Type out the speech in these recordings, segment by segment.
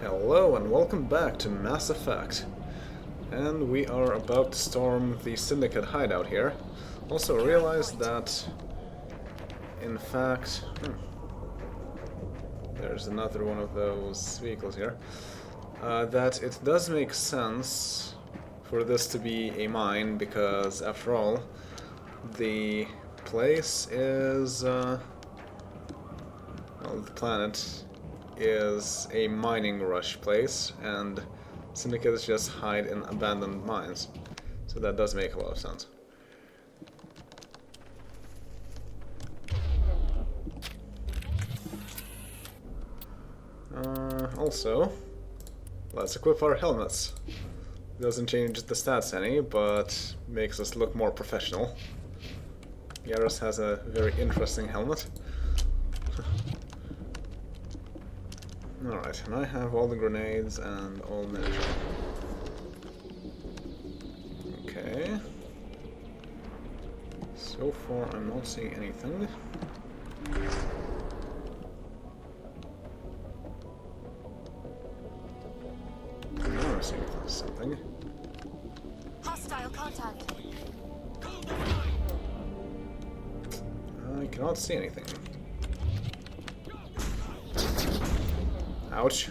Hello and welcome back to Mass Effect. And we are about to storm the Syndicate hideout here. Also realized that, in fact, there's another one of those vehicles here, that it does make sense for this to be a mine because, after all, the place is, well, the planet is a mining rush place, and syndicates just hide in abandoned mines. So that does make a lot of sense. Also, let's equip our helmets. Doesn't change the stats any, but makes us look more professional. Garrus has a very interesting helmet. Alright, and I have all the grenades and all munitions. Okay. So far I'm not seeing anything. Now I'm seeing something. Hostile contact. I cannot see anything. Ouch.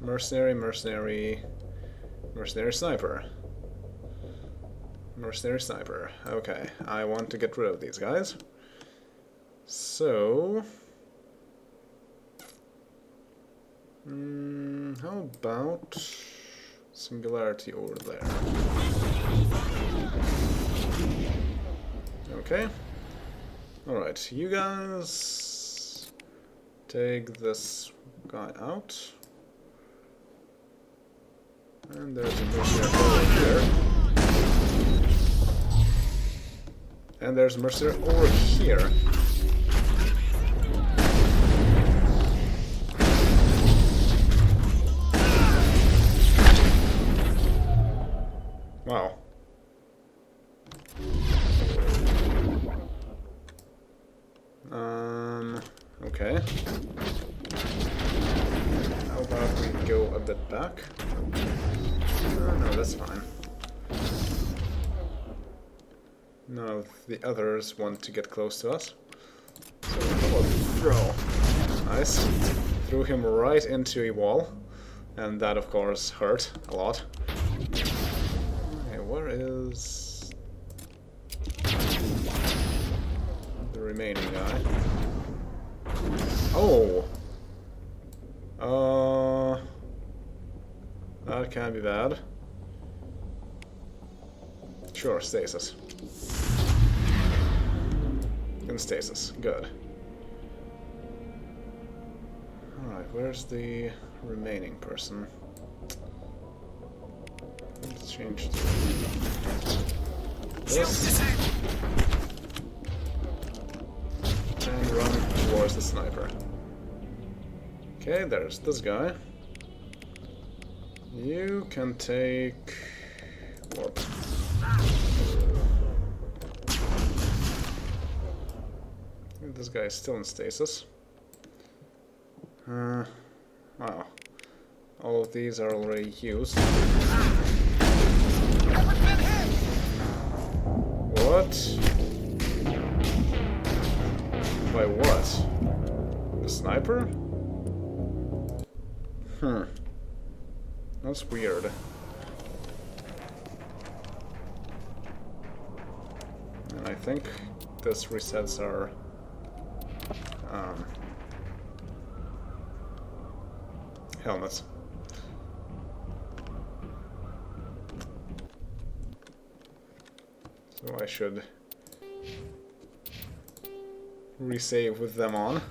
Mercenary sniper. Mercenary sniper. Okay, I want to get rid of these guys. So... how about Singularity over there? Okay. Alright, you guys... take this guy out. And there's a mercenary over here. And there's a mercenary over here. Wow. Okay. How about we go a bit back? No, that's fine. None of the others want to get close to us. So how about throw? Nice. Threw him right into a wall. And that, of course, hurt a lot. Okay, where is the remaining guy? Oh! That can be bad. Sure, Stasis. In Stasis, good. Alright, where's the remaining person? Let's change to this. And run towards the sniper. Okay, there's this guy. You can take... warp. This guy is still in stasis. Wow. All of these are already used. What? By what? The sniper? That's weird. And I think this resets our helmets. So I should resave with them on.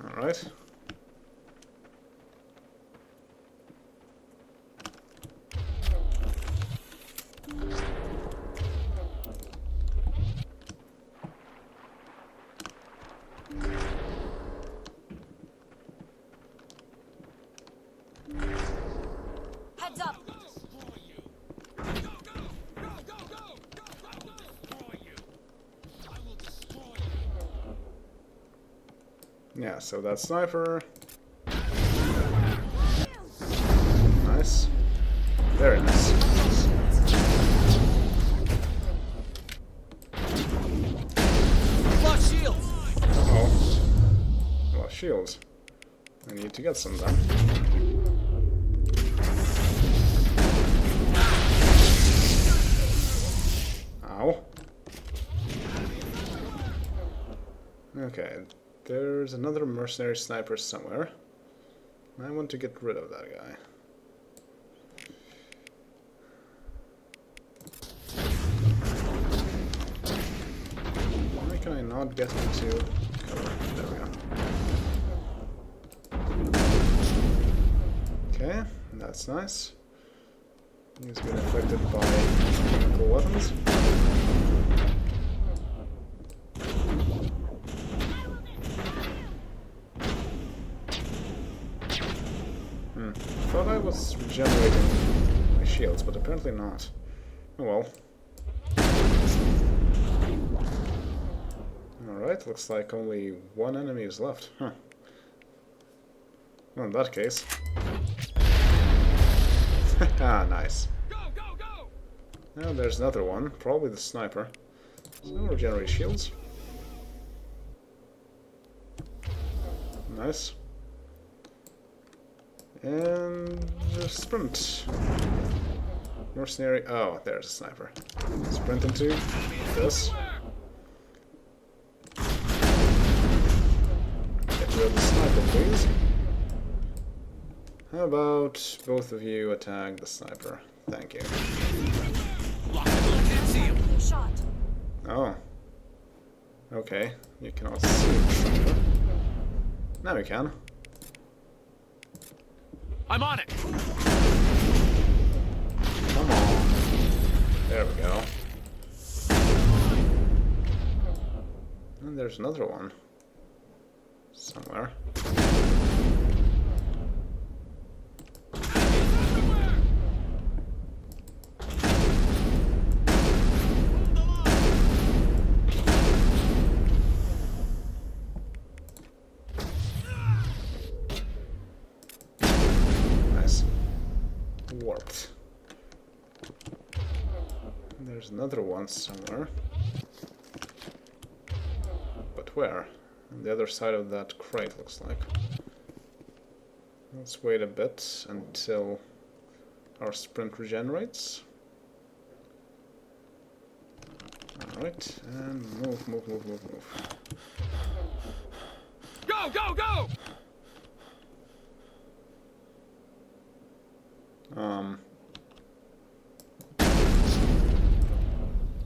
Alright. Heads up. Yeah, so that sniper. Nice. Very nice. Lost shields. Uh-oh. Well, shields. I need to get some then. Ow. Okay, there's another mercenary sniper somewhere. I want to get rid of that guy. Why can I not get into cover? There we go. Okay, that's nice. He's been affected by chemical weapons. Thought I was regenerating my shields, but apparently not. Oh well. Alright, looks like only one enemy is left. Huh. Well, in that case. Ah, nice. Go, go, go! Now there's another one, probably the sniper. So regenerate shields. Nice. And sprint. Mercenary. Oh, there's a sniper. Sprint into this. Get rid of the sniper, please. How about both of you attack the sniper? Thank you. Can't see him. Being shot. Oh. Okay. You cannot see the sniper. Now you can. I'm on it. Come on. There we go. And there's another one. Somewhere. Nice. Warped. There's another one somewhere. But where? On the other side of that crate, looks like. Let's wait a bit until our sprint regenerates. Alright, and move, move, move, move, move. Go, go, go!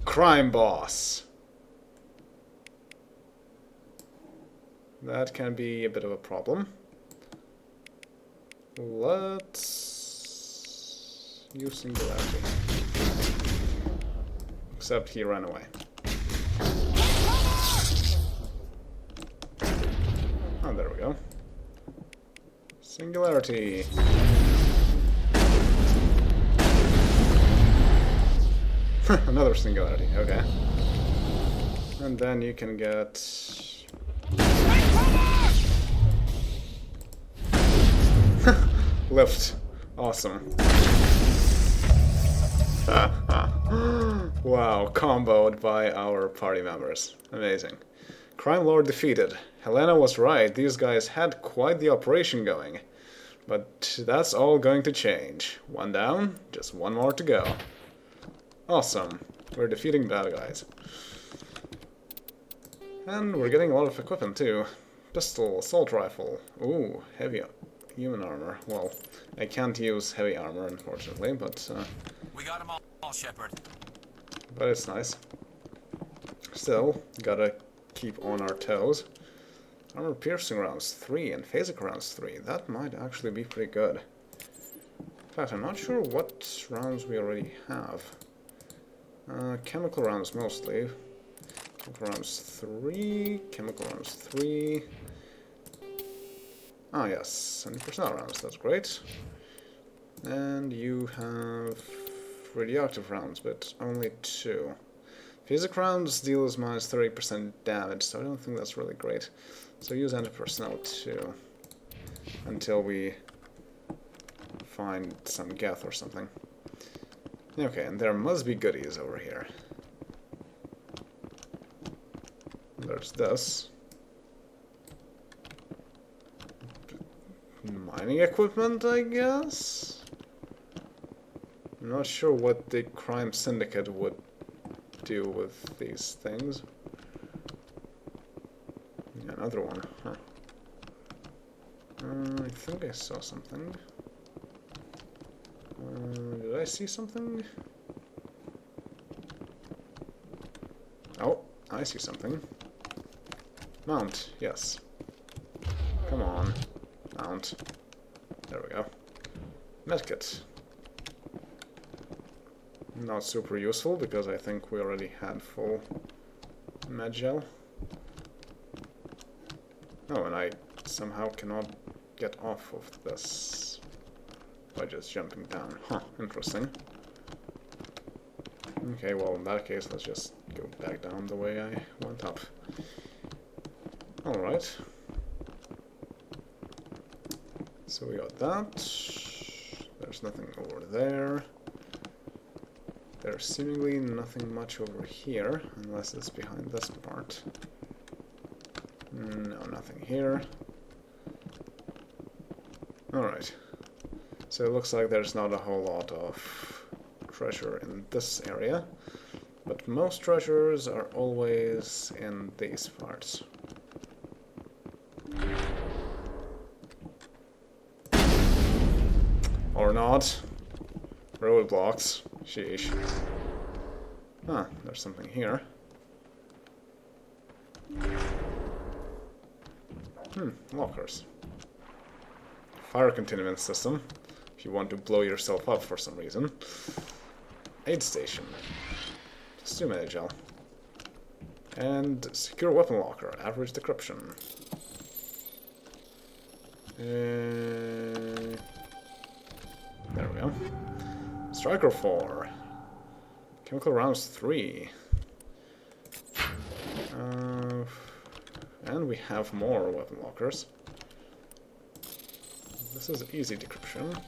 Crime boss. That can be a bit of a problem. Let's use singularity. Except he ran away. Oh, there we go. Singularity. Another singularity, okay. And then you can get... Lift. Awesome. Wow, comboed by our party members. Amazing. Crime Lord defeated. Helena was right, these guys had quite the operation going. But that's all going to change. One down, just one more to go. Awesome. We're defeating bad guys. And we're getting a lot of equipment too. Pistol, assault rifle. Ooh, heavy human armor. Well, I can't use heavy armor, unfortunately, but... We got them all, Shepard. But it's nice. Still, gotta keep on our toes. Armor piercing rounds 3 and phasic rounds 3. That might actually be pretty good. In fact, I'm not sure what rounds we already have. Chemical rounds mostly. Chemical rounds 3. Chemical rounds 3. Ah yes, 70% rounds, that's great. And you have radioactive rounds, but only 2. Physic rounds deals minus 30% damage, so I don't think that's really great. So use anti-personnel too. Until we find some geth or something. Okay, and there must be goodies over here. There's this. Mining equipment, I guess? I'm not sure what the crime syndicate would do with these things. Yeah, another one, huh. I think I saw something. Did I see something? Oh, I see something. Mount, yes. Come on. Mount. There we go. Medkit. Not super useful because I think we already had full med gel. Oh, and I somehow cannot get off of this by just jumping down. Huh, interesting. Okay, well in that case let's just go back down the way I went up. Alright. So we got that. There's nothing over there. There's seemingly nothing much over here, unless it's behind this part. No, nothing here. Alright. So it looks like there's not a whole lot of treasure in this area, but most treasures are always in these parts. Or not. Roadblocks. Sheesh. Ah, there's something here. Lockers. Fire containment system, if you want to blow yourself up for some reason. Aid station. Just 2 minute gel. And secure weapon locker, average decryption. There we go. Striker 4. Chemical rounds 3. And we have more weapon lockers. This is easy decryption.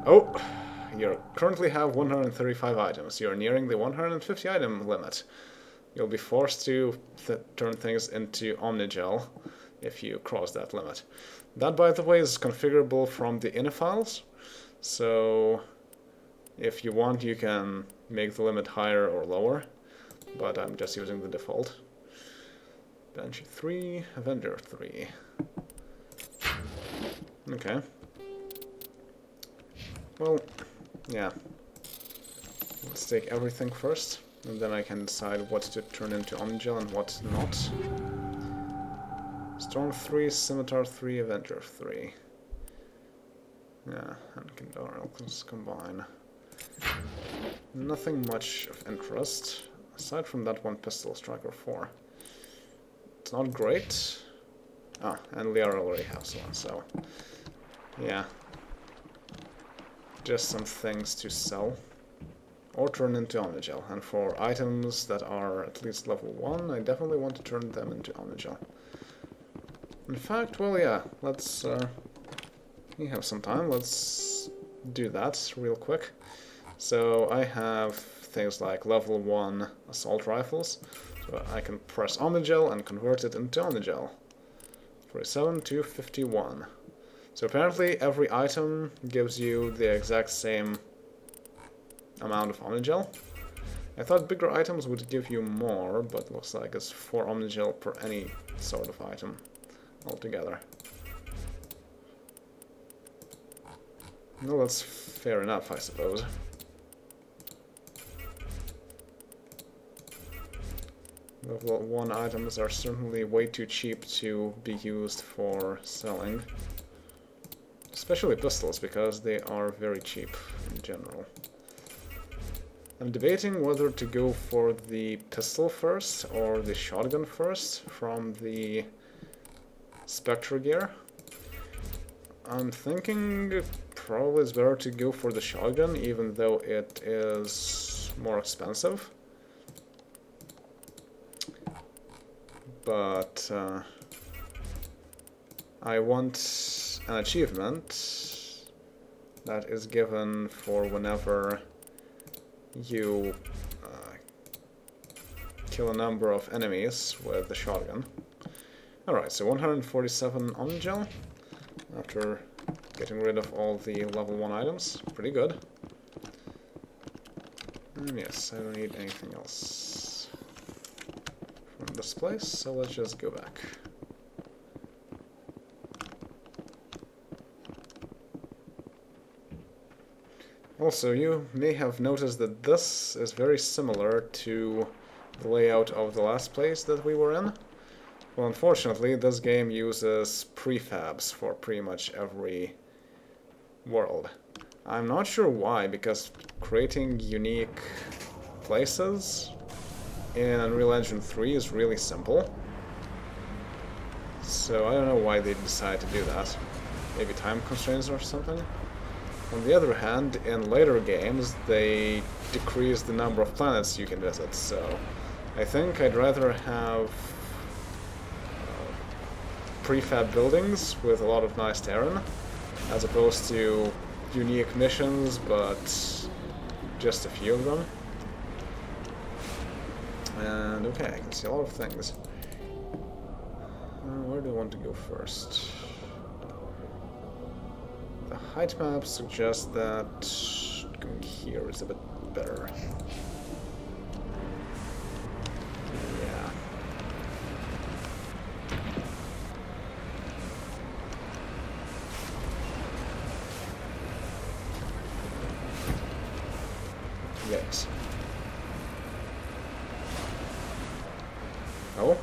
Oh! You currently have 135 items. You're nearing the 150 item limit. You'll be forced to turn things into Omnigel if you cross that limit. That, by the way, is configurable from the ini files. So if you want, you can make the limit higher or lower. But I'm just using the default. Banshee 3, Avenger 3. Okay. Well, yeah. Let's take everything first, and then I can decide what to turn into Omnigel and what not. Storm 3, Scimitar 3, Avenger 3. Yeah, and Kindar, let's combine. Nothing much of interest. Aside from that one pistol, Striker 4. It's not great. Ah, and Liara already has one, so... yeah. Just some things to sell. Or turn into Omnigel. And for items that are at least level 1, I definitely want to turn them into Omnigel. In fact, well, yeah, let's... we have some time, let's do that real quick. So I have things like level 1 assault rifles, so I can press Omnigel and convert it into Omnigel. 47 to 51. So apparently every item gives you the exact same amount of Omnigel. I thought bigger items would give you more, but looks like it's 4 Omnigel per any sort of item altogether. Well, that's fair enough, I suppose. Level 1 items are certainly way too cheap to be used for selling. Especially pistols, because they are very cheap in general. I'm debating whether to go for the pistol first or the shotgun first from the Spectre gear. I'm thinking probably it's better to go for the shotgun, even though it is more expensive. But I want an achievement that is given for whenever you kill a number of enemies with the shotgun. Alright, so 147 Omnigel after getting rid of all the level 1 items. Pretty good. And yes, I don't need anything else from this place, so let's just go back. Also, you may have noticed that this is very similar to the layout of the last place that we were in. Well, unfortunately, this game uses prefabs for pretty much every world. I'm not sure why, because creating unique places in Unreal Engine 3 is really simple. So I don't know why they decided to do that. Maybe time constraints or something? On the other hand, in later games, they decrease the number of planets you can visit, so I think I'd rather have prefab buildings with a lot of nice terrain, as opposed to unique missions, but just a few of them. And okay, I can see a lot of things. Where do I want to go first? The height map suggests that going here is a bit better. Yeah. Yes. Oh?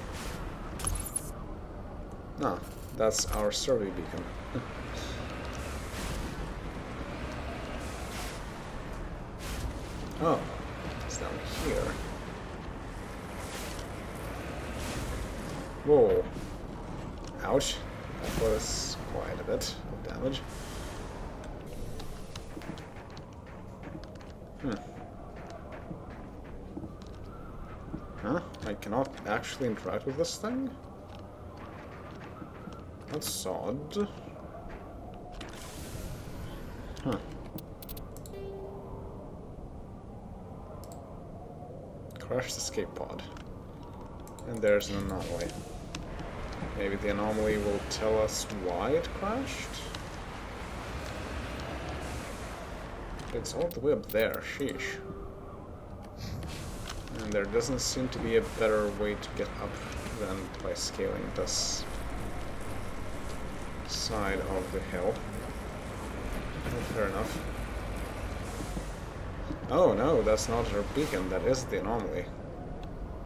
No, that's our survey beacon. Oh, it's down here. Whoa. Ouch. That was quite a bit of damage. Huh? I cannot actually interact with this thing? That's odd. Huh. Crashed escape pod. And there's an anomaly. Maybe the anomaly will tell us why it crashed? It's all the way up there, sheesh. And there doesn't seem to be a better way to get up than by scaling this side of the hill. Oh, fair enough. Oh no, that's not her beacon, that is the anomaly.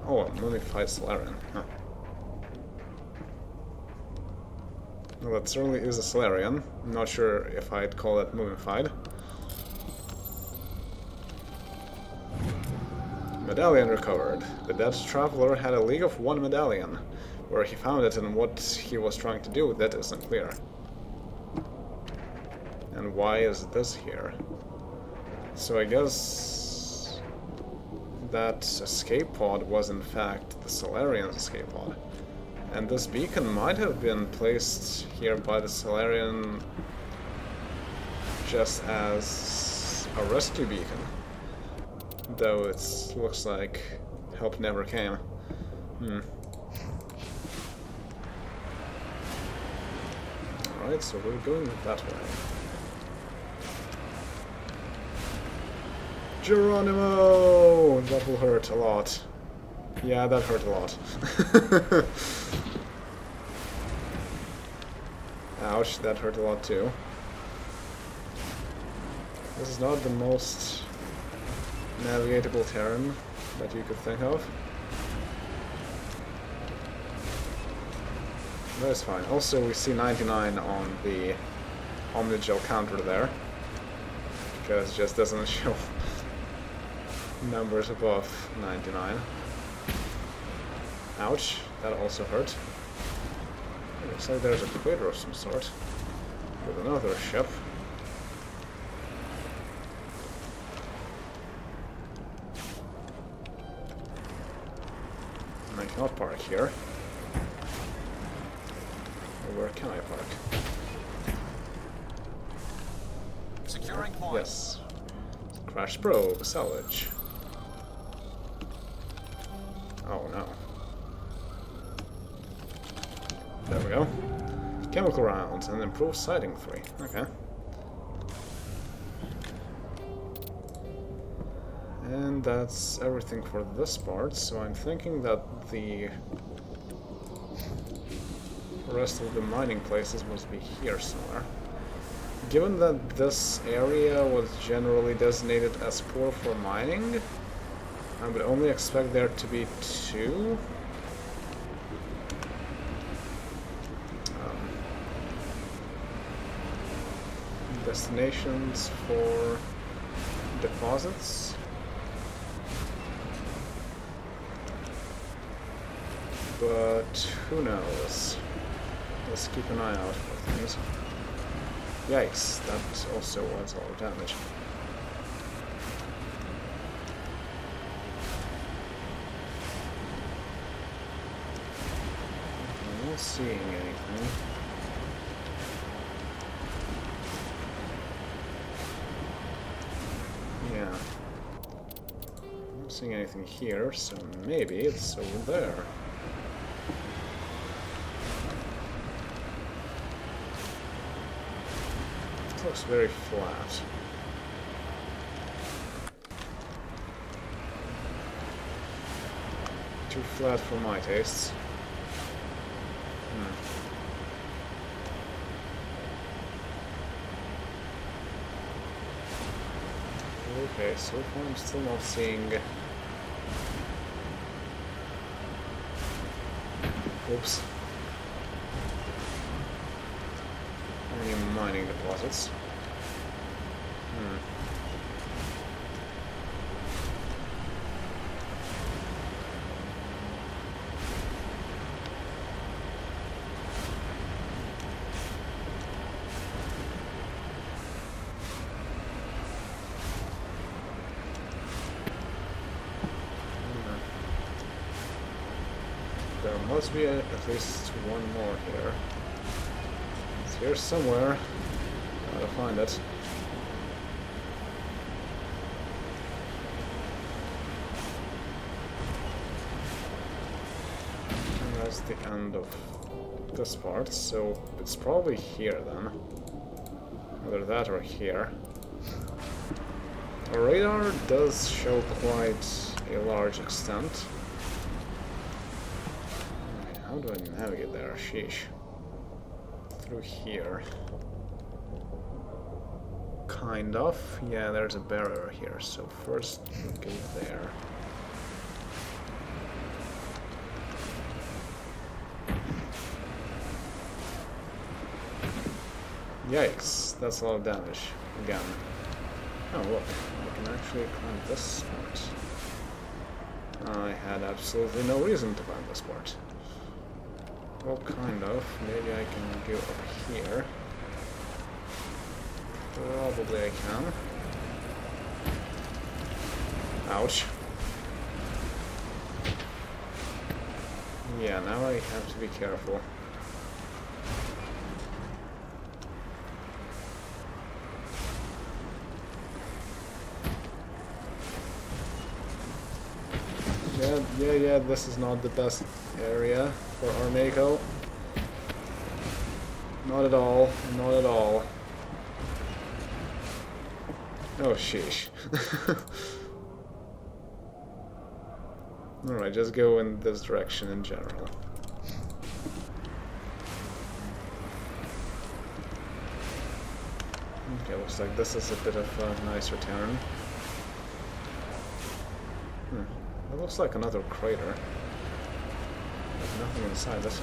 Oh, a mummified Solarian. Huh. Well, that certainly is a Solarian. I'm not sure if I'd call it mummified. Medallion recovered. The dead traveler had a League of One medallion. Where he found it and what he was trying to do with it isn't clear. And why is this here? So I guess that escape pod was in fact the Solarian's escape pod. And this beacon might have been placed here by the Solarian just as a rescue beacon. Though it looks like help never came. Alright, so we're going that way. Geronimo! That will hurt a lot. Yeah, that hurt a lot. Ouch, that hurt a lot too. This is not the most navigatable terrain that you could think of. That is fine. Also, we see 99 on the Omnigel counter there, because it just doesn't show numbers above 99. Ouch, that also hurt. It looks like there's a crater of some sort with another ship. I cannot park here. Or where can I park? Securing point. Yes. Crash probe, salvage. Oh no. There we go. Chemical rounds and improved sighting 3. Okay. And that's everything for this part, so I'm thinking that the rest of the mining places must be here somewhere. Given that this area was generally designated as poor for mining, I would only expect there to be 2. Destinations for deposits. But who knows? Let's keep an eye out for things. Yikes, that also was a lot of damage. I'm not seeing anything. Yeah. I'm not seeing anything here, so maybe it's over there. It looks very flat. Too flat for my tastes. Okay, so far I'm still not seeing... Oops. Any mining deposits. There must be at least one more here. It's here somewhere. Gotta find it. And that's the end of this part, so it's probably here then. Either that or here. Our radar does show quite a large extent. How do I navigate there? Sheesh. Through here. Kind of. Yeah, there's a barrier here, so first we'll go there. Yikes, that's a lot of damage. Again. Oh, look. I can actually climb this part. I had absolutely no reason to climb this part. Well, kind of. Maybe I can go up here. Probably I can. Ouch. Yeah, now I have to be careful. Yeah, this is not the best area for our Mako. Not at all, not at all. Oh, sheesh. Alright, just go in this direction in general. Okay, looks like this is a bit of a nicer turn. It looks like another crater. There's nothing inside it.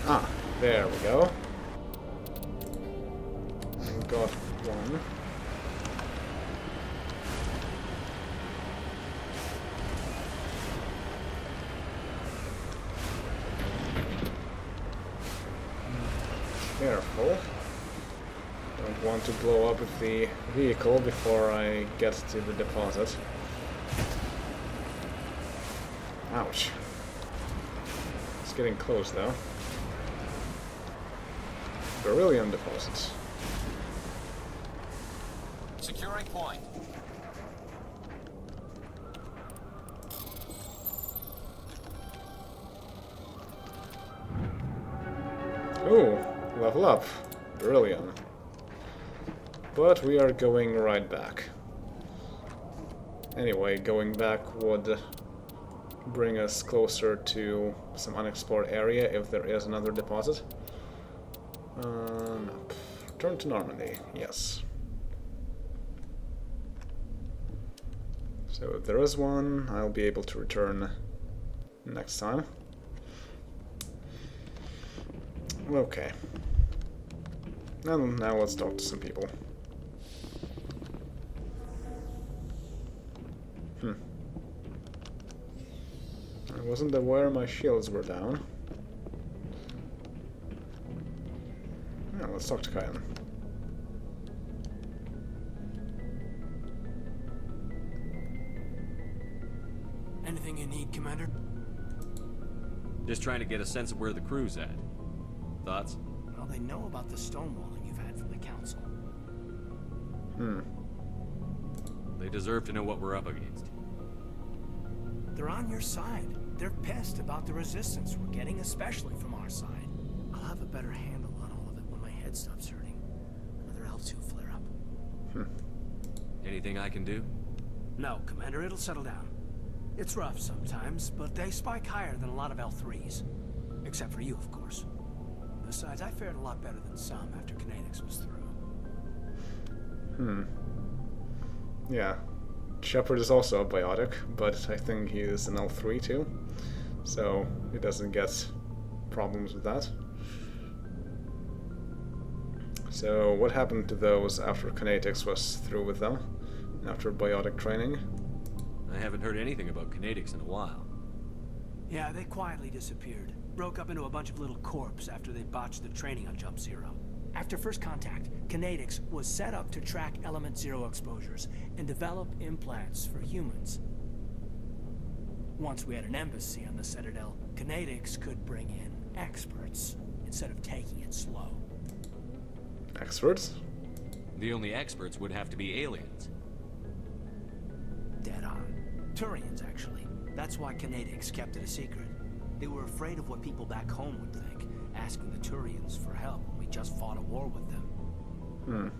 Ah, there we go. got one. Careful. Don't want to blow up the vehicle before I get to the deposit. Ouch. It's getting close though. Beryllium deposits. Securing point. Ooh, level up. Beryllium. But we are going right back. Anyway, going back would bring us closer to some unexplored area if there is another deposit. No. Return to Normandy, yes. So if there is one, I'll be able to return next time. Okay. And now let's talk to some people. I wasn't aware my shields were down. Yeah, let's talk to Kyan. Anything you need, Commander? Just trying to get a sense of where the crew's at. Thoughts? Well, they know about the stonewalling you've had from the Council. They deserve to know what we're up against. They're on your side. They're pissed about the resistance we're getting, especially from our side. I'll have a better handle on all of it when my head stops hurting. Another L2 flare-up. Anything I can do? No, Commander, it'll settle down. It's rough sometimes, but they spike higher than a lot of L3s. Except for you, of course. Besides, I fared a lot better than some after Codex was through. Yeah. Shepard is also a biotic, but I think he is an L3 too. So he doesn't get problems with that. So what happened to those after Codex was through with them? After biotic training? I haven't heard anything about Codex in a while. Yeah, they quietly disappeared. Broke up into a bunch of little corps after they botched the training on Jump Zero. After first contact, Codex was set up to track Element Zero exposures and develop implants for humans. Once we had an embassy on the Citadel, Codex could bring in experts instead of taking it slow. Experts? The only experts would have to be aliens. Dead on. Turians, actually. That's why Codex kept it a secret. They were afraid of what people back home would think, asking the Turians for help when we just fought a war with them.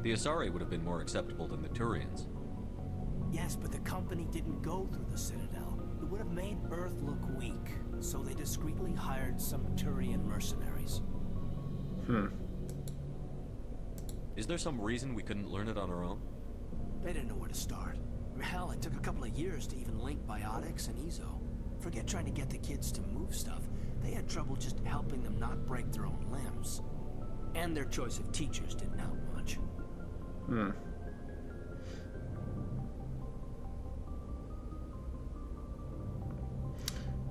The Asari would have been more acceptable than the Turians. Yes, but the company didn't go through the Citadel. It would have made Earth look weak, so they discreetly hired some Turian mercenaries. Is there some reason we couldn't learn it on our own? They didn't know where to start. Hell, it took a couple of years to even link biotics and Ezo. Forget trying to get the kids to move stuff. They had trouble just helping them not break their own limbs. And their choice of teachers didn't help much.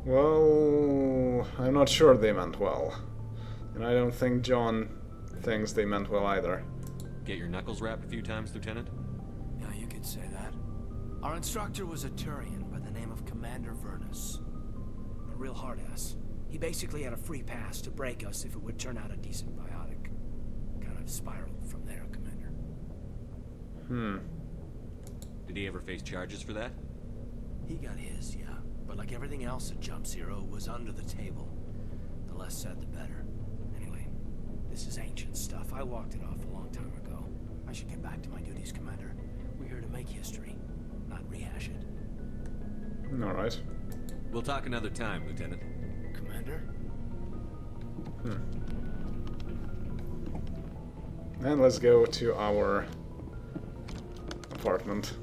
Well, I'm not sure they meant well. And I don't think John thinks they meant well either. Get your knuckles rapped a few times, Lieutenant? Yeah, you could say that. Our instructor was a Turian by the name of Commander Vernus. A real hard-ass. He basically had a free pass to break us if it would turn out a decent biotic. Kind of spiraled from there, Commander. Did he ever face charges for that? He got his, yeah. But like everything else at Jump Zero, it was under the table. The less said, the better. Anyway, this is ancient stuff. I walked it off a long time ago. I should get back to my duties, Commander. We're here to make history, not rehash it. Alright. We'll talk another time, Lieutenant. Commander? And let's go to our apartment.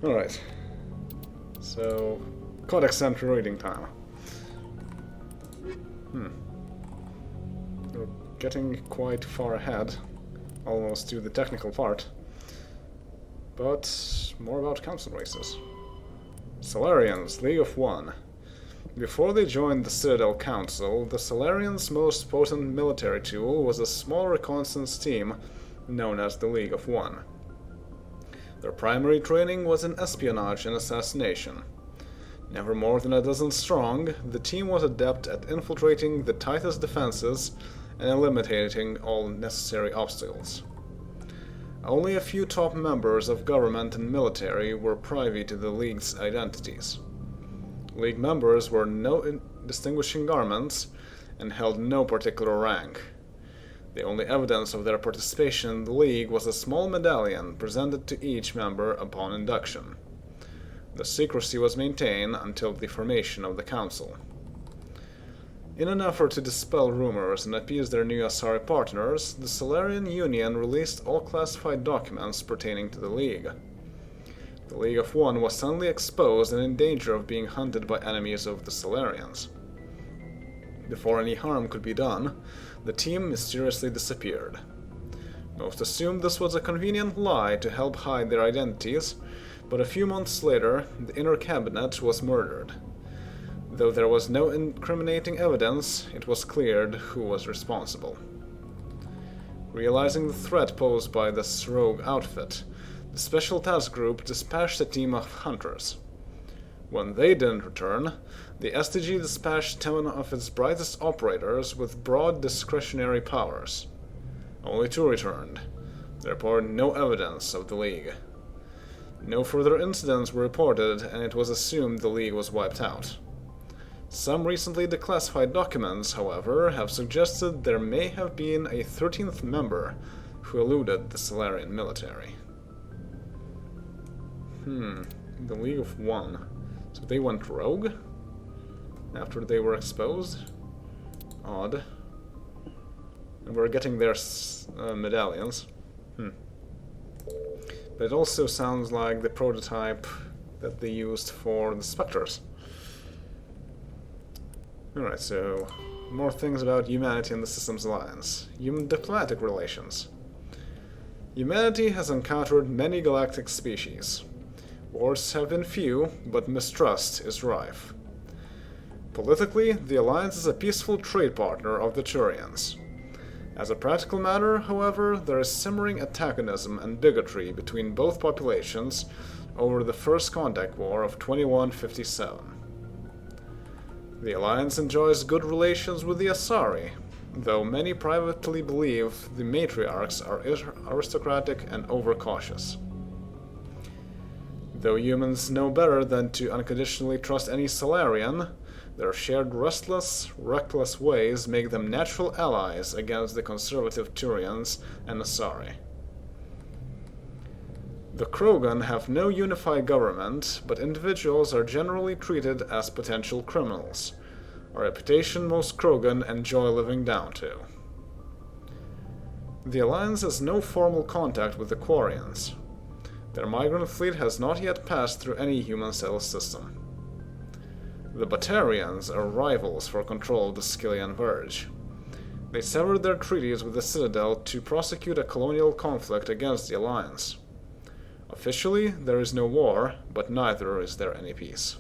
Alright. So, Codex Center reading time. getting quite far ahead, almost to the technical part. But more about council races. Salarians, League of One. Before they joined the Citadel Council, the Salarians' most potent military tool was a small reconnaissance team known as the League of One. Their primary training was in espionage and assassination. Never more than a dozen strong, the team was adept at infiltrating the tightest defenses and eliminating all necessary obstacles. Only a few top members of government and military were privy to the League's identities. League members wore no distinguishing garments and held no particular rank. The only evidence of their participation in the League was a small medallion presented to each member upon induction. The secrecy was maintained until the formation of the Council. In an effort to dispel rumors and appease their new Asari partners, the Salarian Union released all classified documents pertaining to the League. The League of One was suddenly exposed and in danger of being hunted by enemies of the Salarians. Before any harm could be done, the team mysteriously disappeared. Most assumed this was a convenient lie to help hide their identities, but a few months later, the inner cabinet was murdered. Though there was no incriminating evidence, it was cleared who was responsible. Realizing the threat posed by this rogue outfit, the Special Task Group dispatched a team of hunters. When they didn't return, the STG dispatched 10 of its brightest operators with broad discretionary powers. Only 2 returned. They reported no evidence of the League. No further incidents were reported, and it was assumed the League was wiped out. Some recently declassified documents, however, have suggested there may have been a 13th member who eluded the Salarian military. The League of One. So they went rogue? After they were exposed? Odd. And we're getting their medallions. But it also sounds like the prototype that they used for the Spectres. Alright, so more things about humanity and the Systems Alliance. Human diplomatic relations. Humanity has encountered many galactic species. Wars have been few, but mistrust is rife. Politically, the Alliance is a peaceful trade partner of the Turians. As a practical matter, however, there is simmering antagonism and bigotry between both populations over the First Contact War of 2157. The Alliance enjoys good relations with the Asari, though many privately believe the matriarchs are aristocratic and overcautious. Though humans know better than to unconditionally trust any Salarian, their shared restless, reckless ways make them natural allies against the conservative Turians and Asari. The Krogan have no unified government, but individuals are generally treated as potential criminals, a reputation most Krogan enjoy living down to. The Alliance has no formal contact with the Quarians. Their migrant fleet has not yet passed through any human settled system. The Batarians are rivals for control of the Skyllian Verge. They severed their treaties with the Citadel to prosecute a colonial conflict against the Alliance. Officially, there is no war, but neither is there any peace.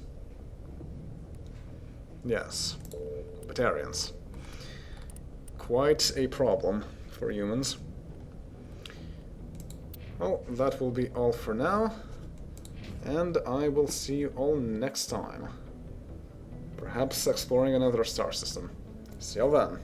Yes, Batarians. Quite a problem for humans. Well, that will be all for now, and I will see you all next time. Perhaps exploring another star system. See you then.